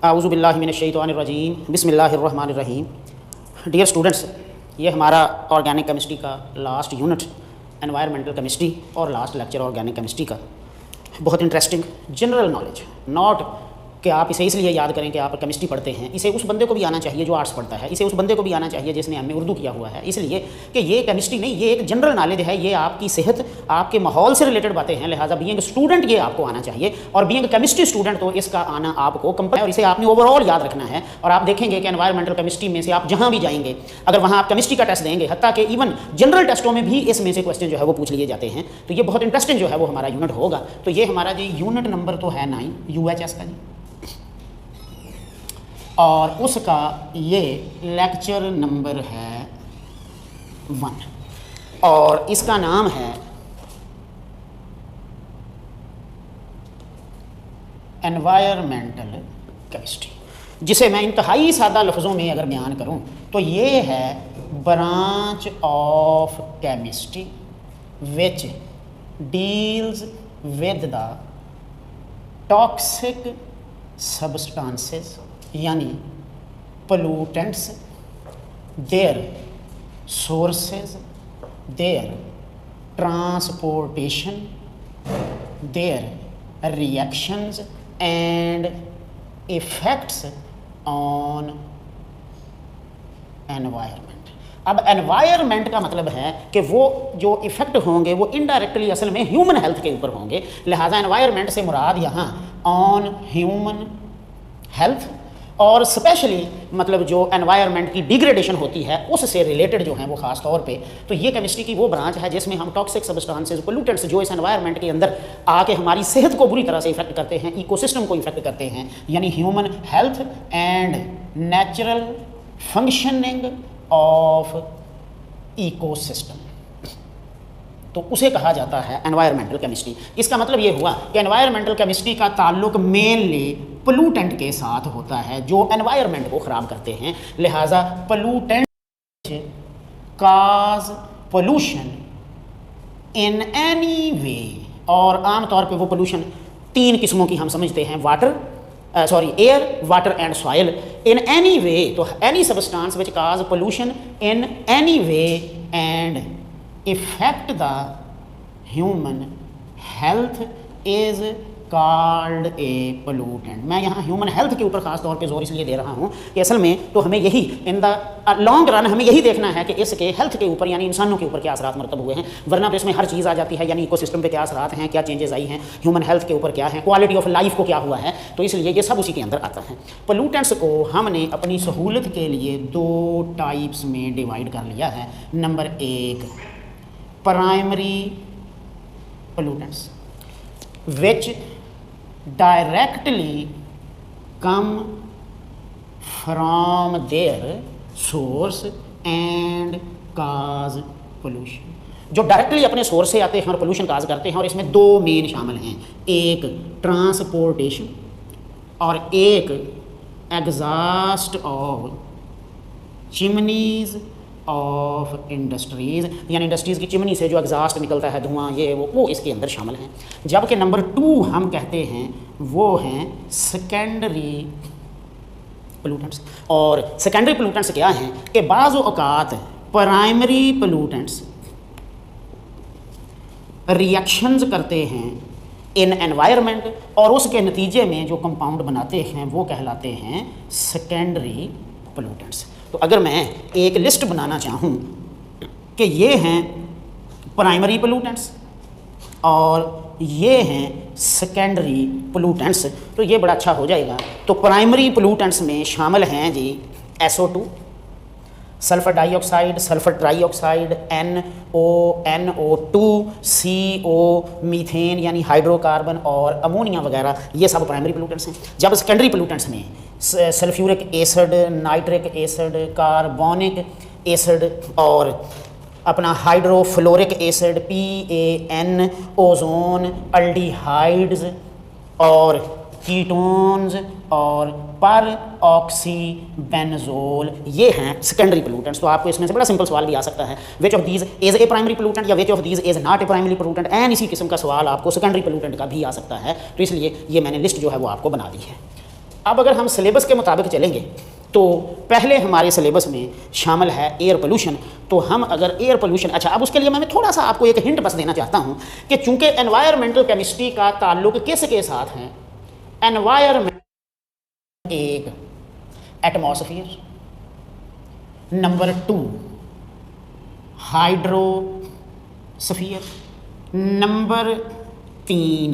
आऊज़ु बिल्लाहि मिनश्शैतानिर्रजीम बिस्मिल्लाहिर्रहमानिर्रहीम। Dear students, ये हमारा ऑर्गेनिक केमिस्ट्री का लास्ट यूनिट एनवायरमेंटल केमिस्ट्री और लास्ट लेक्चर ऑर्गेनिक केमिस्ट्री का। बहुत इंटरेस्टिंग जनरल नॉलेज, नॉट कि आप इसे इसलिए याद करें कि आप केमिस्ट्री पढ़ते हैं। इसे उस बंदे को भी आना चाहिए जो आर्ट्स पढ़ता है, इसे उस बंदे को भी आना चाहिए जिसने एमए उर्दू किया हुआ है, इसलिए कि ये केमिस्ट्री नहीं, ये एक जनरल नॉलेज है। ये आपकी सेहत, आपके माहौल से रिलेटेड बातें हैं, लिहाजा बीइंग स्टूडेंट ये आपको आना चाहिए। और बीइंग केमिस्ट्री स्टूडेंट तो इसका आना आपको कंपल्सरी, और इसे आपने ओवरऑल याद रखना है। और आप देखेंगे कि एनवायरमेंटल केमिस्ट्री में से आप जहाँ भी जाएंगे, अगर वहाँ आप केमिस्ट्री का टेस्ट देंगे, हत्ता कि इवन जनरल टेस्टों में भी इसमें से क्वेश्चन जो है वो पूछ लिए जाते हैं। तो ये बहुत इंटरेस्टिंग जो है वो हमारा यूनिट होगा। तो ये हमारा जो यूनिट नंबर तो है 9 UHS का जी, और उसका ये लेक्चर नंबर है 1 और इसका नाम है एनवायरमेंटल केमिस्ट्री, जिसे मैं इंतहाई सादा लफ्ज़ों में अगर बयान करूं तो ये है branch of chemistry which deals with the toxic substances यानी pollutants, their sources, their transportation, their reactions and effects on environment. अब एनवायरनमेंट का मतलब है कि वो जो इफ़ेक्ट होंगे वो इनडायरेक्टली असल में ह्यूमन हेल्थ के ऊपर होंगे। लिहाजा एनवायरनमेंट से मुराद यहाँ ऑन ह्यूमन हेल्थ और स्पेशली मतलब जो एनवायरनमेंट की डिग्रेडेशन होती है उससे रिलेटेड जो हैं वो ख़ास तौर पे। तो ये केमिस्ट्री की वो ब्रांच है जिसमें हम टॉक्सिक सब्सटेंसेस, पोल्यूटेंट्स जो इस एनवायरनमेंट के अंदर आके हमारी सेहत को बुरी तरह से इफेक्ट करते हैं, इकोसिस्टम को इफेक्ट करते हैं, यानी human health and natural functioning of ecosystem, तो उसे कहा जाता है एनवायरमेंटल केमिस्ट्री। इसका मतलब ये हुआ कि एनवायरमेंटल केमिस्ट्री का ताल्लुक मेनली पोल्यूटेंट के साथ होता है जो एनवायरनमेंट को ख़राब करते हैं। लिहाजा pollutant cause pollution in any वे, और आम तौर पे वो पोल्यूशन 3 किस्मों की हम समझते हैं, air, water and soil. In any way, तो any substance which cause pollution in any way and effect the human health is called a pollutant. मैं यहाँ ह्यूमन हेल्थ के ऊपर ख़ास तौर पे जोर इसलिए दे रहा हूँ कि असल में तो हमें यही इन द लॉन्ग रन हमें यही देखना है कि इसके हेल्थ के ऊपर यानी इंसानों के ऊपर क्या असरात मरतब हुए हैं, वरना तो इसमें हर चीज़ आ जाती है, यानी इकोसिस्टम पे क्या असरात हैं, क्या चेंजेस आई हैं, ह्यूमन हेल्थ के ऊपर क्या है, क्वालिटी ऑफ लाइफ को क्या हुआ है, तो इसलिए ये सब उसी के अंदर आता है। पोल्यूटेंट्स को हमने अपनी सहूलत के लिए 2 टाइप्स में डिवाइड कर लिया है। Number 1 primary pollutants which directly come from their source and cause pollution, जो डायरेक्टली अपने सोर्स से आते हैं और पोल्यूशन काज करते हैं। और इसमें 2 मेन शामिल हैं, एक ट्रांसपोर्टेशन और एक exhaust of chimneys of industries, यानी इंडस्ट्रीज़ की चिमनी से जो एग्जॉस्ट निकलता है धुआं, ये वो इसके अंदर शामिल हैं। जबकि नंबर 2 हम कहते हैं वो हैं सेकेंडरी पोल्यूटेंट्स। और सेकेंडरी पोल्यूटेंट्स क्या हैं कि बाज़ औक़ात प्राइमरी पोल्यूटेंट्स रिएक्शंस करते हैं इन एनवायरनमेंट और उसके नतीजे में जो कंपाउंड बनाते हैं वो कहलाते हैं सेकेंडरी पोल्यूटेंट्स। तो अगर मैं एक लिस्ट बनाना चाहूँ कि ये हैं प्राइमरी पोल्यूटेंट्स और ये हैं सेकेंडरी पोल्यूटेंट्स, तो ये बड़ा अच्छा हो जाएगा। तो प्राइमरी पोल्यूटेंट्स में शामिल हैं जी SO2, sulphur dioxide, sulphur trioxide, NO2, CO, methane यानी हाइड्रोकार्बन और अमोनिया वगैरह, ये सब प्राइमरी पोल्यूटेंट्स हैं। जब सेकेंडरी पोल्यूटेंट्स में sulphuric acid, nitric acid, carbonic acid और अपना hydrofluoric acid PAN, ozone, aldehydes और कीटोन्स और पर ऑक्सी बेंजोल, ये हैं सेकेंडरी पोल्यूटेंट्स। तो आपको इसमें से बड़ा सिंपल सवाल भी आ सकता है, which of these is a primary pollutant या which of these is not a primary pollutant, and इसी किस्म का सवाल आपको सेकेंडरी पोल्यूटेंट का भी आ सकता है। तो इसलिए ये मैंने लिस्ट जो है वो आपको बना दी है। अब अगर हम सिलेबस के मुताबिक चलेंगे तो पहले हमारे सिलेबस में शामिल है एयर पोल्यूशन। तो हम अगर एयर पोल्यूशन, अच्छा अब उसके लिए मैं थोड़ा सा आपको एक हिंट बस देना चाहता हूँ कि चूंकि एनवायरमेंटल केमिस्ट्री का ताल्लुक किसके साथ है, एनवायरमेंट एक atmosphere, number 2 hydrosphere, number 3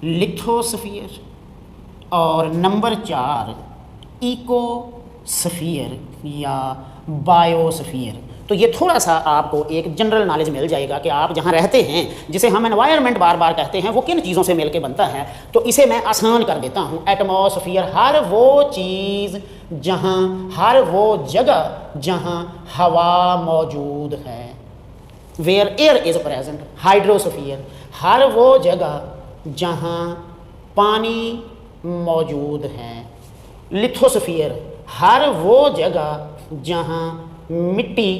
lithosphere और नंबर 4 इकोस्फीयर या बायोस्फीयर। तो ये थोड़ा सा आपको एक जनरल नॉलेज मिल जाएगा कि आप जहाँ रहते हैं, जिसे हम एनवायरनमेंट बार बार कहते हैं, वो किन चीज़ों से मिल के बनता है। तो इसे मैं आसान कर देता हूँ। एटमॉस्फेयर हर वो चीज़ जहाँ, हर वो जगह जहाँ हवा मौजूद है, where air is present. Hydrosphere हर वो जगह जहाँ पानी मौजूद है। लिथोस्फीयर हर वो जगह जहाँ मिट्टी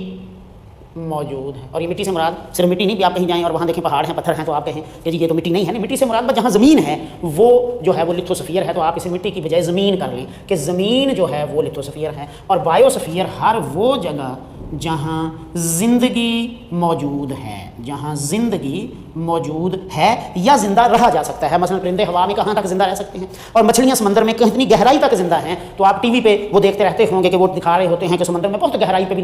मौजूद है। और ये मिट्टी से मुराद सिर्फ मिट्टी नहीं, भी आप कहीं जाएं और वहाँ देखें पहाड़ हैं, पत्थर हैं, तो आप कहें कि जी ये तो मिट्टी नहीं है। नहीं, मिट्टी से मुराद जहाँ ज़मीन है वो जो है वो लिथोस्फीयर है। तो आप इसे मिट्टी की बजाय ज़मीन कर लें कि ज़मीन जो है वो लिथोस्फीयर है। और बायोस्फीयर हर वो जगह जहाँ ज़िंदगी मौजूद है, जहाँ ज़िंदगी मौजूद है या ज़िंदा रहा जा सकता है। मसलन परिंदे हवा में कहाँ तक ज़िंदा रह सकते हैं, और मछलियाँ समंदर में कितनी गहराई तक ज़िंदा हैं। तो आप टीवी पे वो देखते रहते होंगे कि वो दिखा रहे होते हैं कि समंदर में बहुत गहराई पे भी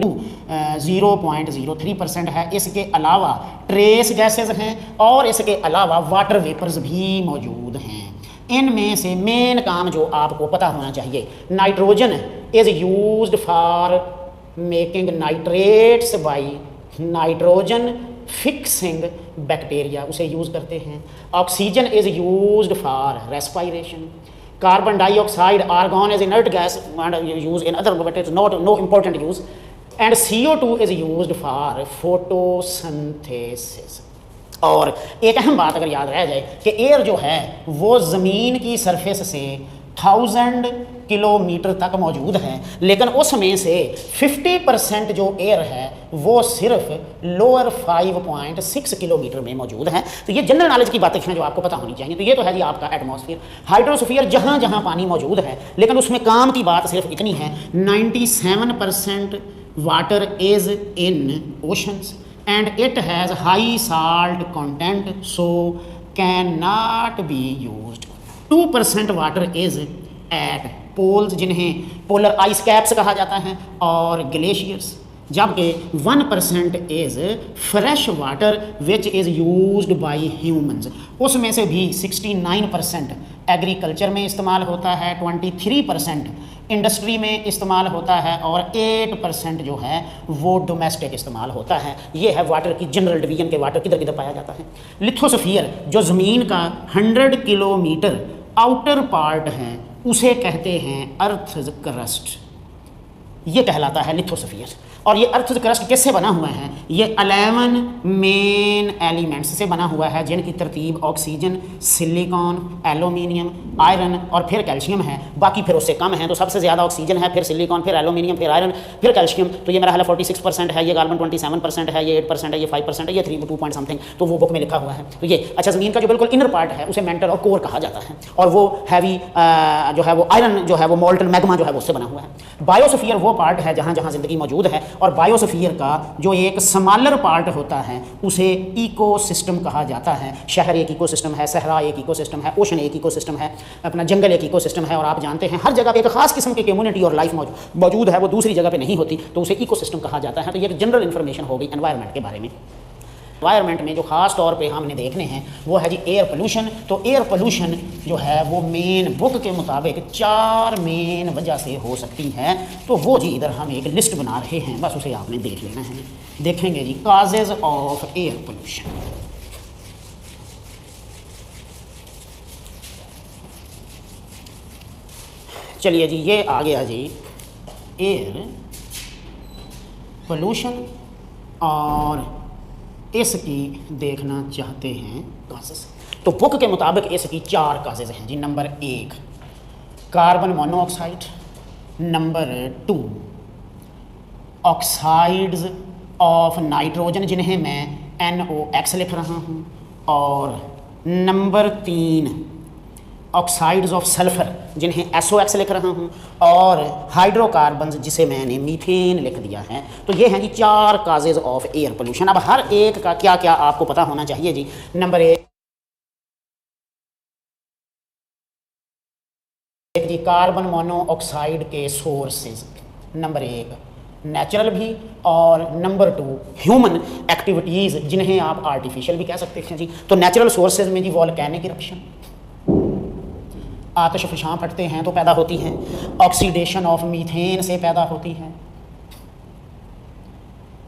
0.03% है। इसके अलावा ट्रेस गैसेज हैं और इसके अलावा वाटर वेपर्स भी मौजूद हैं। इनमें से मेन काम जो आपको पता होना चाहिए, nitrogen is used for making nitrates by nitrogen fixing bacteria, उसे यूज़ करते हैं। Oxygen is used for respiration. Carbon dioxide argon is inert gas use in other but it's not know important use. And CO2 is used for photosynthesis. और एक अहम बात अगर याद रह जाए कि एयर जो है वो ज़मीन की सरफेस से 1000 किलोमीटर तक मौजूद है, लेकिन उसमें से 50% जो एयर है वो सिर्फ लोअर 5.6 किलोमीटर में मौजूद है। तो ये जनरल नॉलेज की बातें हैं जो आपको पता होनी चाहिए। तो ये तो है जी आपका एटमॉस्फेयर। हाइड्रोस्फीयर जहाँ जहाँ पानी मौजूद है, लेकिन उसमें काम की बात सिर्फ इतनी है, 97% water is in oceans and it has high salt content so can not be used. 2% water is at poles, जिन्हें पोलर आइस कैप्स कहा जाता है, और ग्लेशियर्स, जबकि 1% is fresh water which is used by humans. उसमें से भी 69% agriculture में इस्तेमाल होता है, 23% इंडस्ट्री में इस्तेमाल होता है, और 8% जो है वो डोमेस्टिक इस्तेमाल होता है। ये है वाटर की जनरल डिवीजन के वाटर किधर किधर पाया जाता है। लिथोस्फीयर जो ज़मीन का 100 किलोमीटर आउटर पार्ट है उसे कहते हैं अर्थ क्रस्ट, ये कहलाता है लिथोस्फीयर। और ये अर्थ क्रस्ट किससे बना हुआ है? ये 11 मेन एलिमेंट्स से बना हुआ है, जिनकी तरतीब ऑक्सीजन, सिलिकॉन, एल्यूमिनियम, आयरन और फिर कैल्शियम है। बाकी फिर उससे कम है, तो सबसे ज़्यादा ऑक्सीजन है, फिर सिलिकॉन, फिर एल्यूमिनियम, फिर आयरन, फिर कैल्शियम। तो ये मेरा हाल 46% है, ये कार्बन 27% है, ये 8% है, ये 5% है, ये 2 पॉइंट समथिंग, तो वो बुक में लिखा हुआ है। तो ये अच्छा, ज़मीन का जो बिल्कुल इनर पार्ट है उसे मेंटल और कोर कहा जाता है, और वो हैवी जो है वो आयरन जो है वो मोल्टन मैग्मा जो है वो उससे बना हुआ है। बायोस्फीयर वो पार्ट है जहाँ जहाँ ज़िंदगी मौजूद है, और बायोस्फीयर का जो एक स्मॉलर पार्ट होता है उसे इकोसिस्टम कहा जाता है। शहर एक इकोसिस्टम है, सहरा एक इकोसिस्टम है, ओशन एक इकोसिस्टम है, अपना जंगल एक इकोसिस्टम है। और आप जानते हैं हर जगह पे एक खास किस्म की कम्युनिटी और लाइफ मौजूद है, वो दूसरी जगह पे नहीं होती, तो उसे इकोसिस्टम कहा जाता है। तो ये एक जनरल इन्फॉर्मेशन हो गई एनवायरनमेंट के बारे में। एनवायरनमेंट में जो ख़ास तौर पे हमने देखने हैं वो है जी एयर पोल्यूशन। तो एयर पोल्यूशन जो है वो मेन बुक के मुताबिक 4 मेन वजह से हो सकती है। तो वो जी इधर हम एक लिस्ट बना रहे हैं, बस उसे आपने देख लेना है। देखेंगे जी काजेज़ ऑफ एयर पोल्यूशन। चलिए जी, ये आ गया जी एयर पोल्यूशन, और इसकी देखना चाहते हैं काजेज़। तो बुक के मुताबिक इसकी 4 काजेज़ हैं जी। Number 1 carbon monoxide, number 2 oxides of nitrogen जिन्हें मैं NOx लिख रहा हूँ, और नंबर 3 ऑक्साइड्स ऑफ सल्फर जिन्हें SOX लिख रहा हूँ, और हाइड्रोकार्बन्स जिसे मैंने मीथेन लिख दिया है। तो ये हैं जी 4 काजेज ऑफ एयर पोल्यूशन। अब हर एक का क्या क्या आपको पता होना चाहिए जी। नंबर 1 जी कार्बन मोनोऑक्साइड के सोर्सेज। नंबर 1 नेचुरल भी, और नंबर 2 ह्यूमन एक्टिविटीज़ जिन्हें आप आर्टिफिशियल भी कह सकते हैं जी। तो नेचुरल सोर्सेज में जी वॉल्केनिक इरप्शन, आतिशफ़शां फटते हैं तो पैदा होती हैं, ऑक्सीडेशन ऑफ मीथेन से पैदा होती हैं।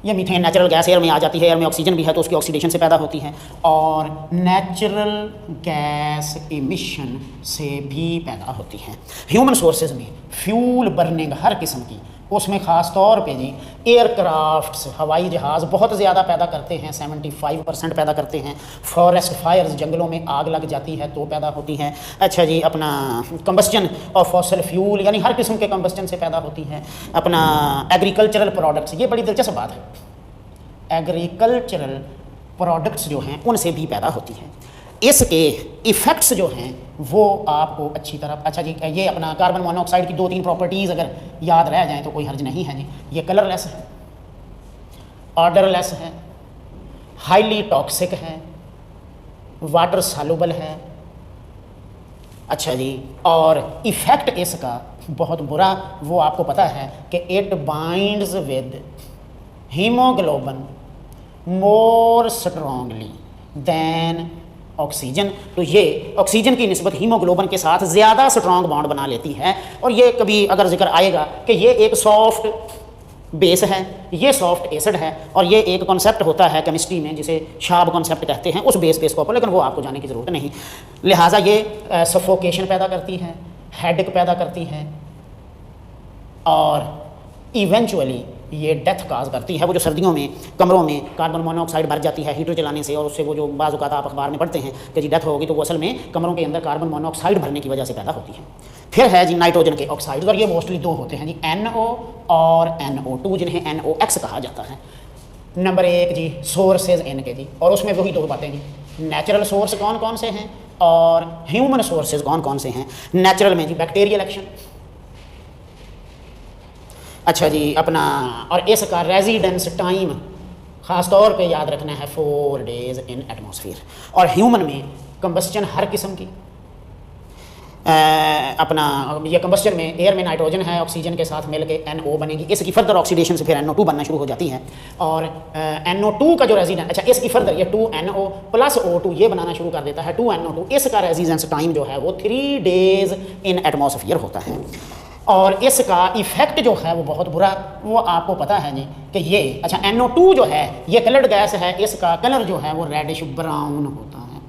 ये मीथेन नेचुरल गैस एयर में आ जाती है, एयर में ऑक्सीजन भी है तो उसकी ऑक्सीडेशन से पैदा होती है, और नेचुरल गैस इमिशन से भी पैदा होती हैं। ह्यूमन सोर्सेज में फ्यूल बर्निंग हर किस्म की, उसमें ख़ास तौर पे जी एयरक्राफ्ट्स, हवाई जहाज़ बहुत ज़्यादा पैदा करते हैं, 75% पैदा करते हैं। फॉरेस्ट फायर्स, जंगलों में आग लग जाती है तो पैदा होती है। अच्छा जी, अपना कंबस्टन ऑफ फॉसल फ्यूल यानी हर किस्म के कंबस्टन से पैदा होती है। अपना एग्रीकल्चरल प्रोडक्ट्स, ये बड़ी दिलचस्प बात है, एग्रीकल्चरल प्रोडक्ट्स जो हैं उनसे भी पैदा होती हैं। इसके इफ़ेक्ट्स जो हैं वो आपको अच्छी तरह, अच्छा जी ये अपना कार्बन मोनोऑक्साइड की 2-3 प्रॉपर्टीज़ अगर याद रह जाएं तो कोई हर्ज नहीं है जी। ये कलरलेस है, ऑर्डरलेस है, हाईली टॉक्सिक है, वाटर सॉल्युबल है। अच्छा जी, और इफ़ेक्ट इसका बहुत बुरा, वो आपको पता है कि it binds with haemoglobin more strongly than oxygen. तो ये ऑक्सीजन की निस्बत हीमोग्लोबिन के साथ ज़्यादा स्ट्रॉन्ग बॉन्ड बना लेती है। और ये कभी अगर जिक्र आएगा कि ये एक सॉफ्ट बेस है, ये सॉफ्ट एसिड है, और ये एक कॉन्सेप्ट होता है केमिस्ट्री में जिसे शार्प कॉन्सेप्ट कहते हैं, उस बेस पे इसको, लेकिन वो आपको जाने की ज़रूरत नहीं। लिहाजा ये सफोकेशन पैदा करती है, हेडेक पैदा करती है, और इवेंचुअली ये डेथ काज करती है। वो जो सर्दियों में कमरों में कार्बन मोनोऑक्साइड भर जाती है हीटर चलाने से, और उससे वो जो बाज़ औक़ात आप अखबार में पढ़ते हैं कि जी डेथ होगी, तो वो असल में कमरों के अंदर कार्बन मोनोऑक्साइड भरने की वजह से पैदा होती है। फिर है जी नाइट्रोजन के ऑक्साइड, और ये मोस्टली 2 होते हैं जी, NO और NO2, जिन्हें NOx कहा जाता है। नंबर 1 जी सोर्सेज इनके जी, और उसमें वही 2 बातें जी, नेचुरल सोर्स कौन कौन से हैं और ह्यूमन सोर्सेज कौन कौन से हैं। नेचुरल में जी बैक्टीरियल एक्शन, अच्छा जी अपना, और इसका रेजिडेंस टाइम ख़ास तौर पे याद रखना है 4 डेज़ इन एटमॉस्फेयर। और ह्यूमन में कंबस्टन हर किस्म की, अपना ये कंबस्टन में एयर में नाइट्रोजन है, ऑक्सीजन के साथ मिल के NO बनेगी, इसकी फर्दर ऑक्सीडेशन से फिर NO2 बनना शुरू हो जाती है। और NO2 का जो रेजिडेंस, अच्छा इसकी फर्दर ये 2NO प्लस O2 ये बनाना शुरू कर देता है 2NO2, इसका रेजिडेंस टाइम जो है वो 3 डेज़ इन एटमॉस्फेयर होता है। और इसका इफ़ेक्ट जो है वो बहुत बुरा, वो आपको पता है जी कि ये, अच्छा NO2 जो है ये कलर्ड गैस है, इसका कलर जो है वो रेडिश ब्राउन होता है,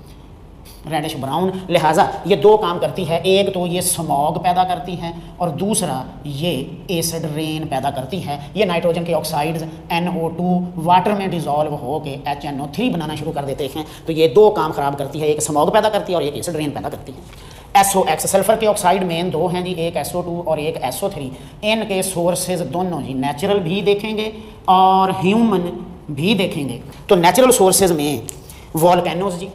रेडिश ब्राउन। लिहाजा ये 2 काम करती है, एक तो ये स्मॉग पैदा करती है, और दूसरा ये एसिड रेन पैदा करती है। ये नाइट्रोजन के ऑक्साइड्स NO2 वाटर में डिज़ोल्व हो के HNO3 बनाना शुरू कर देते हैं। तो ये 2 काम ख़राब करती है, एक स्मॉग पैदा करती है और एक एसिड रेन पैदा करती है। SOX सल्फर के ऑक्साइड मेन 2 हैं जी, एक SO2 और एक SO3। इनके सोर्सेज दोनों जी नेचुरल भी देखेंगे और ह्यूमन भी देखेंगे। तो नेचुरल सोर्सेज में वॉल्केनोज जी,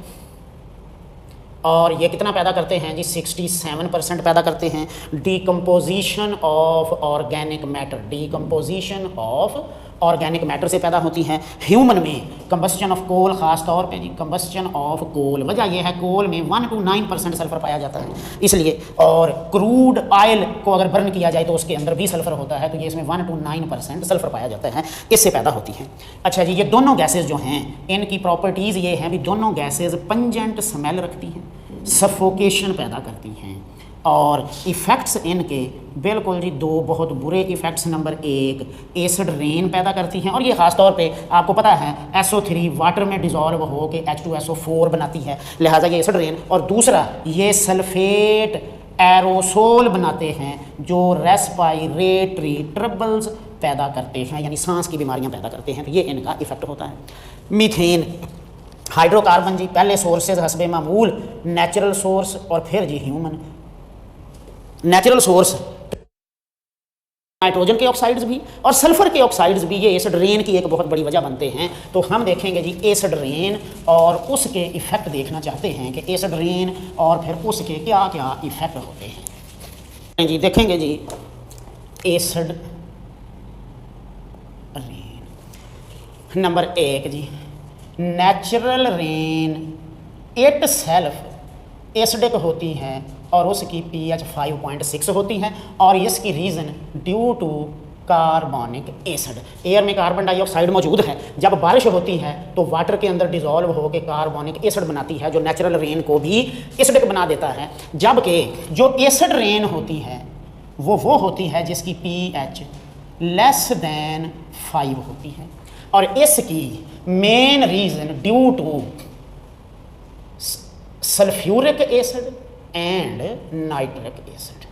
और ये कितना पैदा करते हैं जी 67% पैदा करते हैं। Decomposition of organic matter, decomposition of organic matter से पैदा होती हैं। ह्यूमन में कंबस्टन ऑफ कोल, ख़ास तौर पे जी कंबस्टन ऑफ कोल, वजह यह है कोल में 1 to 9% सल्फर पाया जाता है इसलिए, और क्रूड ऑयल को अगर बर्न किया जाए तो उसके अंदर भी सल्फर होता है, तो ये इसमें 1 to 9% सल्फर पाया जाता है, इससे पैदा होती हैं। अच्छा जी, ये दोनों गैसेज जो हैं इनकी प्रॉपर्टीज़ ये हैं भी, दोनों गैसेज पंजेंट स्मेल रखती हैं, सफोकेशन पैदा करती हैं, और इफ़ेक्ट्स इनके बिल्कुल जी 2 बहुत बुरे इफ़ेक्ट्स। नंबर 1 एसिड रेन पैदा करती हैं, और ये ख़ास तौर पे आपको पता है SO3 वाटर में डिज़ोल्व हो के H2SO4 बनाती है, लिहाजा ये एसिड रेन। और दूसरा ये सल्फेट एरोसोल बनाते हैं जो रेस्पायरेटरी ट्रबल्स पैदा करते हैं, यानी सांस की बीमारियां पैदा करते हैं, तो ये इनका इफ़ेक्ट होता है। मीथेन, हाइड्रोकार्बन जी पहले सोर्सेज हस्बे मामूल नेचुरल सोर्स और फिर जी ह्यूमन। नेचुरल सोर्स नाइट्रोजन के ऑक्साइड्स भी और सल्फर के ऑक्साइड्स भी ये एसिड रेन की एक बहुत बड़ी वजह बनते हैं। तो हम देखेंगे जी एसिड रेन और उसके इफ़ेक्ट देखना चाहते हैं कि एसिड रेन और फिर उसके क्या क्या इफ़ेक्ट होते हैं जी। देखेंगे जी एसिड रेन नंबर 1 जी, natural rain itself acidic होती है और उसकी pH 5.6 होती है और इसकी reason due to carbonic acid. Air में कार्बन डाइऑक्साइड मौजूद है, जब बारिश होती है तो वाटर के अंदर डिज़ोल्व होकर कार्बोनिक एसिड बनाती है जो नेचुरल रेन को भी एसिडिक बना देता है। जबकि जो एसिड रेन होती है वो होती है जिसकी pH लेस दैन 5 होती है और इसकी main reason due to sulphuric acid and nitric acid.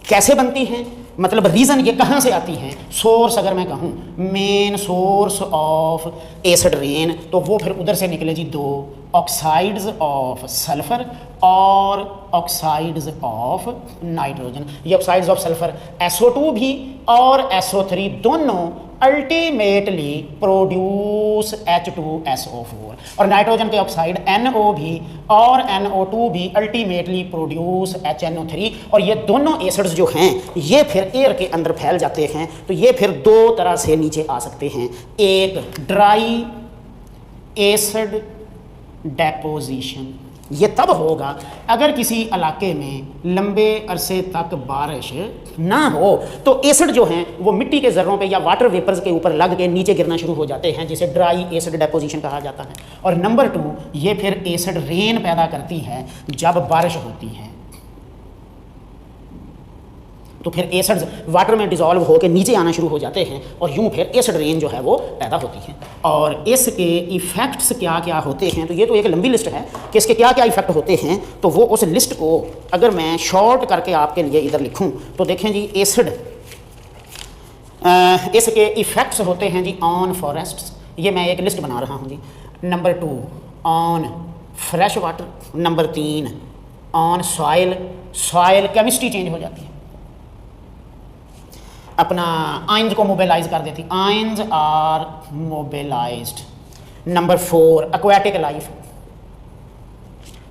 कैसे बनती हैं, मतलब रीज़न ये कहाँ से आती हैं। सोर्स अगर मैं कहूँ main source of acid rain तो वो फिर उधर से निकले जी 2 ऑक्साइड्स ऑफ सल्फ़र और ऑक्साइड्स ऑफ नाइट्रोजन। ये ऑक्साइड्स ऑफ सल्फ़र SO2 भी और SO3 दोनों अल्टीमेटली प्रोड्यूस H2SO4 और नाइट्रोजन के ऑक्साइड NO भी और NO2 भी अल्टीमेटली प्रोड्यूस HNO3 और ये दोनों एसिड्स जो हैं ये फिर एयर के अंदर फैल जाते हैं। तो ये फिर 2 तरह से नीचे आ सकते हैं, एक ड्राई एसिड डेपोजिशन, ये तब होगा अगर किसी इलाके में लंबे अरसे तक बारिश ना हो तो एसिड जो हैं वो मिट्टी के ज़र्रों पे या वाटर वेपर्स के ऊपर लग के नीचे गिरना शुरू हो जाते हैं जिसे ड्राई एसिड डेपोजिशन कहा जाता है। और नंबर 2 ये फिर एसिड रेन पैदा करती है जब बारिश होती है तो फिर एसिड्स वाटर में डिज़ोल्व होकर नीचे आना शुरू हो जाते हैं और यूं फिर एसिड रेन जो है वो पैदा होती है। और इसके इफ़ेक्ट्स क्या क्या होते हैं, तो ये तो एक लंबी लिस्ट है कि इसके क्या क्या इफ़ेक्ट होते हैं। तो वो उस लिस्ट को अगर मैं शॉर्ट करके आपके लिए इधर लिखूं तो देखें जी एसिड इसके इफ़ेक्ट्स होते हैं जी ऑन फॉरेस्ट्स, ये मैं एक लिस्ट बना रहा हूँ जी। Number 2 on fresh water, number 3 on soil chemistry change हो जाती है, अपना आइंस को मोबिलाइज कर देती, ions are mobilised. Number 4 aquatic life,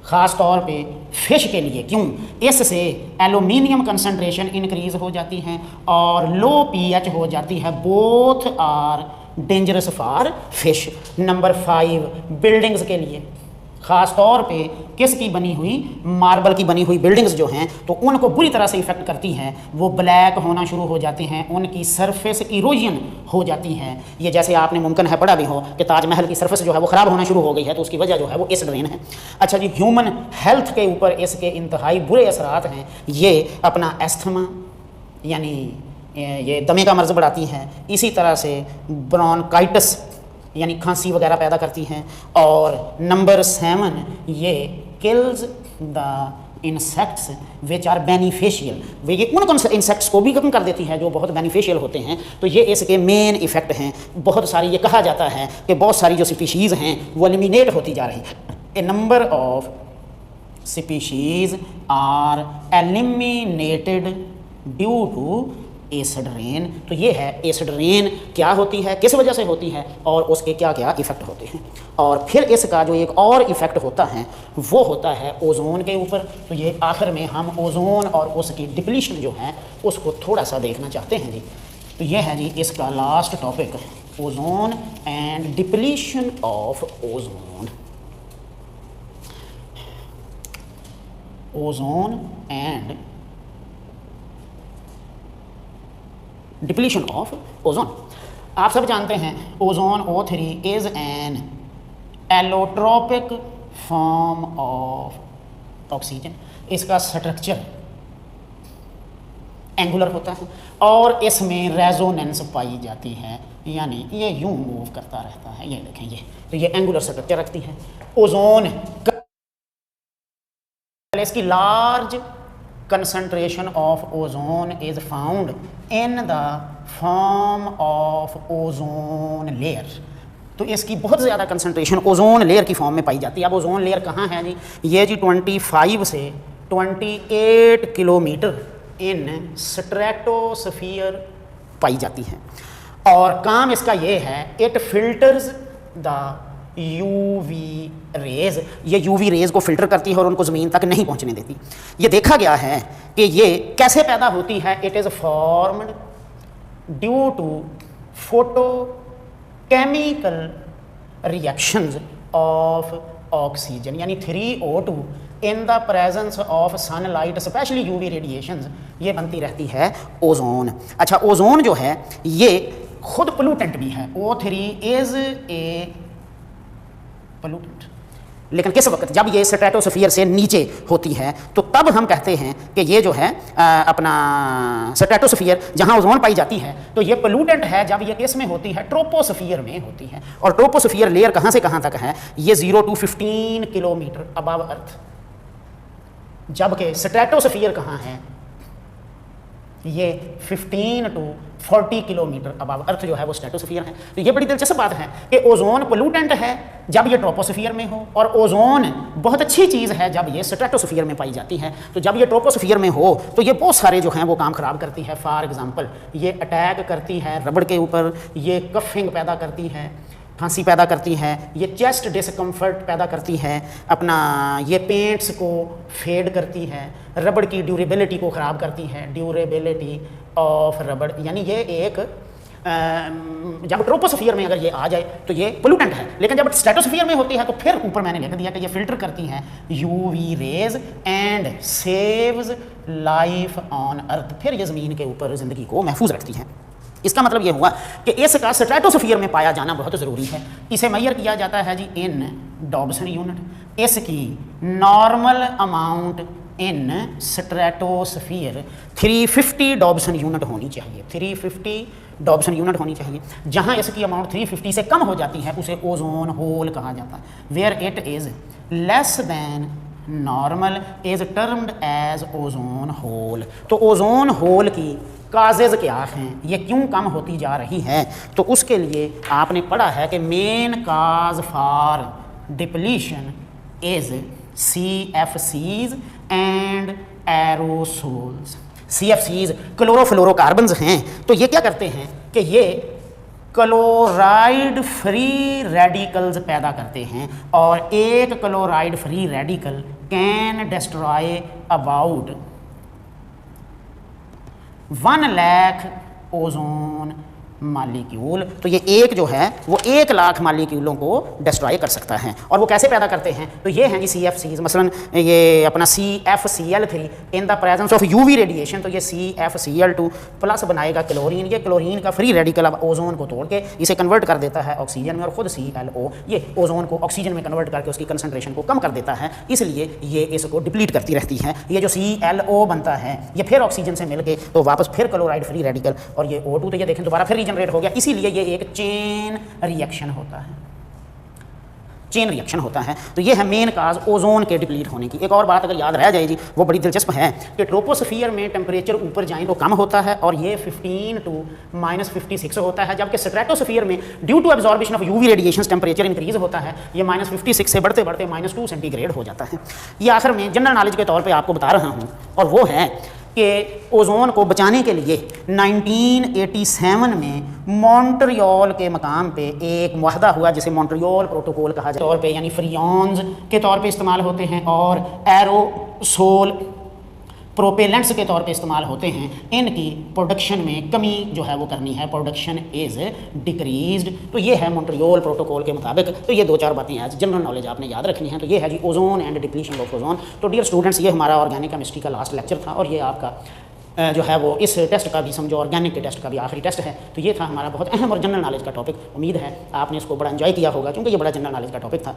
ख़ास तौर पे फिश के लिए, क्यों, इससे एल्यूमिनियम कंसंट्रेशन इंक्रीज हो जाती है और लो pH हो जाती है, both are dangerous for fish. Number 5 buildings के लिए, ख़ास तौर पे किसकी बनी हुई, मार्बल की बनी हुई बिल्डिंग्स जो हैं तो उनको बुरी तरह से इफ़ेक्ट करती हैं, वो ब्लैक होना शुरू हो जाते हैं, उनकी सरफेस इरोजन हो जाती है। ये जैसे आपने मुमकिन है पढ़ा भी हो कि ताजमहल की सरफेस जो है वो ख़राब होना शुरू हो गई है तो उसकी वजह जो है वो एसिड रेन है। अच्छा जी, ह्यूमन हेल्थ के ऊपर इसके इंतहाई बुरे असरात हैं। ये अपना एस्थमा यानी ये दमे का मर्ज़ बढ़ाती हैं, इसी तरह से ब्रोंकाइटिस यानी खांसी वगैरह पैदा करती हैं। और नंबर 7 ये kills the insects which are beneficial, वे ये उन इंसेक्ट्स को भी खत्म कर देती है जो बहुत बेनिफिशियल होते हैं। तो ये इसके मेन इफ़ेक्ट हैं। बहुत सारी, ये कहा जाता है कि बहुत सारी जो स्पीशीज़ हैं वो एलिमिनेट होती जा रही है। A number of species are eliminated due to acid rain. तो ये है एसिड रेन क्या होती है, किस वजह से होती है और उसके क्या क्या इफ़ेक्ट होते हैं। और फिर इसका जो एक और इफ़ेक्ट होता है वो होता है ओजोन के ऊपर। तो ये आखिर में हम ओजोन और उसकी डिप्लीशन जो है उसको थोड़ा सा देखना चाहते हैं जी। तो ये है जी इसका last topic, ozone and depletion of ozone. Ozone and depletion of ozone. आप सब जानते हैं ozone O3 is an allotropic form of oxygen. इसका स्ट्रक्चर एंगुलर होता है और इसमें रेजोनेंस पाई जाती है, यानी ये यूं मूव करता रहता है। ये देखें, ये तो ये एंगुलर स्ट्रक्चर रखती है। ओजोन इसकी large concentration of ozone is found in the form of ozone layer। तो इसकी बहुत ज़्यादा कंसंट्रेशन ओजोन लेयर की फॉर्म में पाई जाती है। अब ओजोन लेयर कहाँ है जी, ये जी 25 से 28 किलोमीटर इन स्ट्रेटोस्फीयर पाई जाती हैं। और काम इसका ये है, it filters the UV rays, ये यूवी रेज को फिल्टर करती है और उनको ज़मीन तक नहीं पहुंचने देती। ये देखा गया है कि ये कैसे पैदा होती है। It is formed due to photo chemical reactions of oxygen, यानी 3O2 in the presence of sunlight specially UV radiations, ये बनती रहती है ओजोन। अच्छा, ओजोन जो है ये खुद पोल्यूटेंट भी है। O3 इज ए पोल्यूटेंट, लेकिन किस वक्त, जब ये स्ट्रेटोस्फीयर से नीचे होती है तो तब हम कहते हैं कि ये जो है अपना स्ट्रेटोस्फीयर जहाँ ओजोन पाई जाती है तो ये पोल्यूटेंट है। जब ये किस में होती है, ट्रोपोस्फीयर में होती है। और ट्रोपोस्फीयर लेयर कहाँ से कहाँ तक है, ये 0 to 15 किलोमीटर अबव अर्थ, जबकि स्ट्रेटोस्फीयर कहाँ है, ये 15 to 40 किलोमीटर अबव अर्थ जो है वो स्ट्रेटोस्फीयर है। तो ये बड़ी दिलचस्प बात है कि ओजोन पोल्यूटेंट है जब ये ट्रोपोस्फीयर में हो, और ओजोन बहुत अच्छी चीज़ है जब ये स्ट्रेटोस्फीयर में पाई जाती है। तो जब ये ट्रोपोस्फीयर में हो तो ये बहुत सारे जो हैं वो काम ख़राब करती है। फॉर एग्जांपल, ये अटैक करती है रबड़ के ऊपर, ये कफिंग पैदा करती है, खांसी पैदा करती है, ये चेस्ट डिस्कम्फर्ट पैदा करती है, अपना ये पेंट्स को फेड करती है, रबड़ की ड्यूरेबिलिटी को ख़राब करती है, ड्यूरेबिलिटी ऑफ रबड़, यानी ये एक जब ट्रोपोस्फीयर में अगर ये आ जाए तो ये पोल्यूटेंट है। लेकिन जब स्ट्रेटोस्फीयर में होती है तो फिर ऊपर मैंने लिख दिया कि ये फिल्टर करती है UV rays and saves life on earth, फिर ये ज़मीन के ऊपर ज़िंदगी को महफूज रखती है। इसका मतलब ये हुआ कि इसका स्ट्रेटोस्फीयर में पाया जाना बहुत ज़रूरी है। इसे मेजर किया जाता है जी इन डॉब्सन यूनिट। इसकी normal amount in stratosphere 350 Dobson unit होनी चाहिए, 350 डॉब्सन यूनिट होनी चाहिए। जहाँ इसकी अमाउंट 350 से कम हो जाती है उसे ओजोन होल कहा जाता है। Where it is less than normal is termed as ozone hole. तो ओजोन होल की काजेज़ क्या हैं, ये क्यों कम होती जा रही है, तो उसके लिए आपने पढ़ा है कि main cause for depletion is CFCs and aerosols. CFCs chlorofluorocarbons हैं। तो ये क्या करते हैं कि ये क्लोराइड फ्री रेडिकल्स पैदा करते हैं, और एक chloride free radical can destroy about 1 lakh ozone molecule. तो ये एक जो है वो 1 लाख मालिक्यूलों को डिस्ट्रॉय कर सकता है। और वो कैसे पैदा करते हैं, तो ये हैं जी CFCs। मसलन ये अपना CFCl3 in the presence of UV radiation, तो ये CFCl2 प्लस बनाएगा क्लोरीन। ये क्लोरीन का फ्री रेडिकल अब ओजोन को तोड़ के इसे कन्वर्ट कर देता है ऑक्सीजन में, और ख़ुद ClO ये ओजोन को ऑक्सीजन में कन्वर्ट करके उसकी कंसनट्रेशन को कम कर देता है, इसलिए ये इसको डिप्लीट करती रहती है। ये जो ClO बनता है ये फिर ऑक्सीजन से मिलके तो वापस फिर क्लोराइड फ्री रेडिकल, और ये O2 तो ये देखें दोबारा फिर जनरेट हो गया। इसीलिए ये एक चेन रिएक्शन होता है, चेन रिएक्शन होता है। तो ये है मेन काज ओजोन के डिप्लीट होने की। एक और बात अगर याद रह जाए जी, वो बड़ी दिलचस्प है कि ट्रोपोस्फीयर में टेम्परेचर ऊपर जाए तो कम होता है, और ये 15 to -56 होता है, जबकि स्ट्रेटोस्फीयर में due to absorption of UV radiation temperature increase होता है, ये -56 से बढ़ते बढ़ते -2 सेंटीग्रेड हो जाता है। ये आखिर में जनरल नॉलेज के तौर पर आपको बता रहा हूँ, और वो है कि ओजोन को बचाने के लिए 1987 में मॉन्ट्रियल के मकाम पे एक मुआहदा हुआ जिसे मॉन्ट्रियल प्रोटोकॉल कहा जाता है, तौर पे यानी फ्रियोन्स के तौर पे इस्तेमाल होते हैं, और एरोसोल प्रोपेलेंट्स के तौर पे इस्तेमाल होते हैं। इनकी प्रोडक्शन में कमी जो है वो करनी है, प्रोडक्शन इज़ डिक्रीज्ड। तो ये है मॉन्ट्रियल प्रोटोकॉल के मुताबिक। तो ये 2-4 बातें आज जनरल नॉलेज आपने याद रखनी है। तो ये है जी ozone and depletion of ozone. तो डियर स्टूडेंट्स, ये हमारा ऑर्गेनिक केमिस्ट्री का लास्ट लेक्चर था, और ये आपका जो है वो इस टेस्ट का भी समझो ऑर्गेनिक के टेस्ट का भी आखिरी टेस्ट है। तो ये था हमारा बहुत अहम और जनरल नॉलेज का टॉपिक। उम्मीद है आपने इसको बड़ा एंजॉय किया होगा, क्योंकि ये बड़ा जनरल नॉलेज का टॉपिक था।